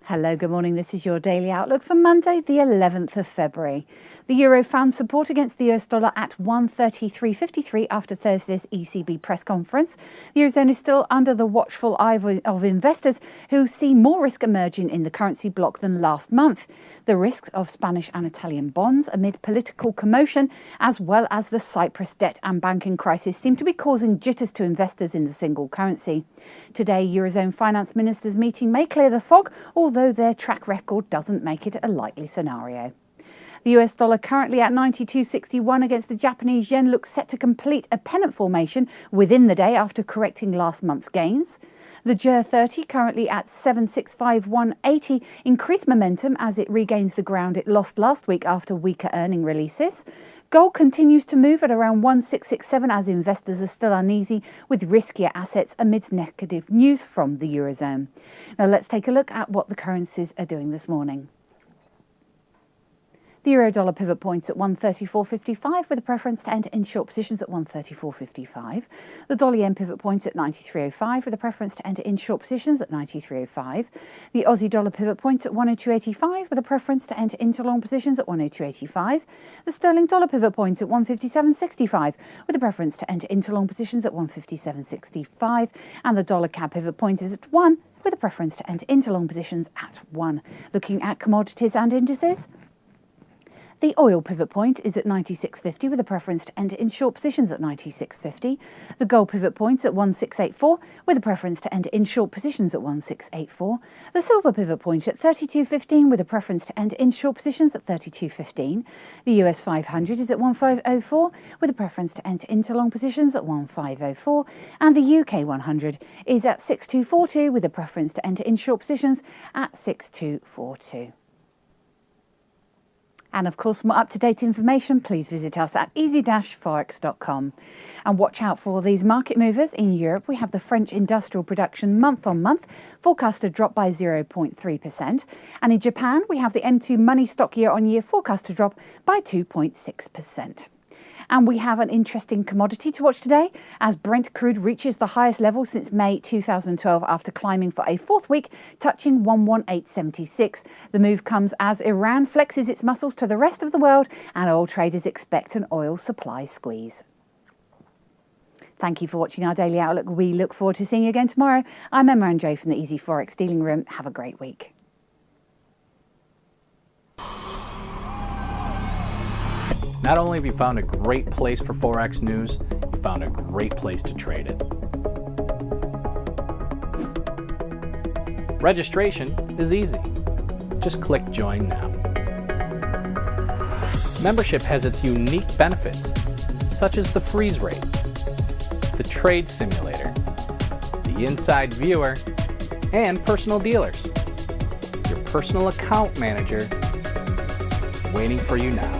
Hello, good morning. This is your daily outlook for Monday, the 11th of February. The euro found support against the US dollar at 133.53 after Thursday's ECB press conference. The eurozone is still under the watchful eye of investors who see more risk emerging in the currency bloc than last month. The risks of Spanish and Italian bonds amid political commotion, as well as the Cyprus debt and banking crisis, seem to be causing jitters to investors in the single currency. Today, eurozone finance ministers' meeting may clear the fog, although their track record doesn't make it a likely scenario. The US dollar currently at 92.61 against the Japanese yen looks set to complete a pennant formation within the day after correcting last month's gains. The JER30 currently at 765.180 increased momentum as it regains the ground it lost last week after weaker earning releases. Gold continues to move at around 1667 as investors are still uneasy with riskier assets amidst negative news from the eurozone. Now let's take a look at what the currencies are doing this morning. The euro-dollar pivot points at 134.55 with a preference to enter in short positions at 134.55. The dollar-yen pivot points at 93.05 with a preference to enter in short positions at 93.05. The Aussie-dollar pivot points at 102.85 with a preference to enter into long positions at 102.85. The sterling-dollar pivot points at 157.65 with a preference to enter into long positions at 157.65. And the dollar-CAD pivot point is at 1 with a preference to enter into long positions at 1. Looking at commodities and indices. The oil pivot point is at 96.50 with a preference to enter in short positions at 96.50. The gold pivot point is at 1684 with a preference to enter in short positions at 1684. The silver pivot point at 32.15 with a preference to enter in short positions at 32.15. The US 500 is at 1504 with a preference to enter into long positions at 1504. And the UK 100 is at 6242 with a preference to enter in short positions at 6242. And of course, for more up-to-date information, please visit us at easy-forex.com. And watch out for these market movers. In Europe, we have the French industrial production month-on-month forecast to drop by 0.3%. And in Japan, we have the M2 money stock year-on-year forecast to drop by 2.6%. And we have an interesting commodity to watch today as Brent crude reaches the highest level since May 2012 after climbing for a fourth week, touching 118.76. The move comes as Iran flexes its muscles to the rest of the world and oil traders expect an oil supply squeeze. Thank you for watching our Daily Outlook. We look forward to seeing you again tomorrow. I'm Emma and Joe from the Easy Forex Dealing Room. Have a great week. Not only have you found a great place for Forex news, you found a great place to trade it. Registration is easy. Just click Join Now. Membership has its unique benefits, such as the freeze rate, the trade simulator, the inside viewer, and personal dealers. Your personal account manager waiting for you now.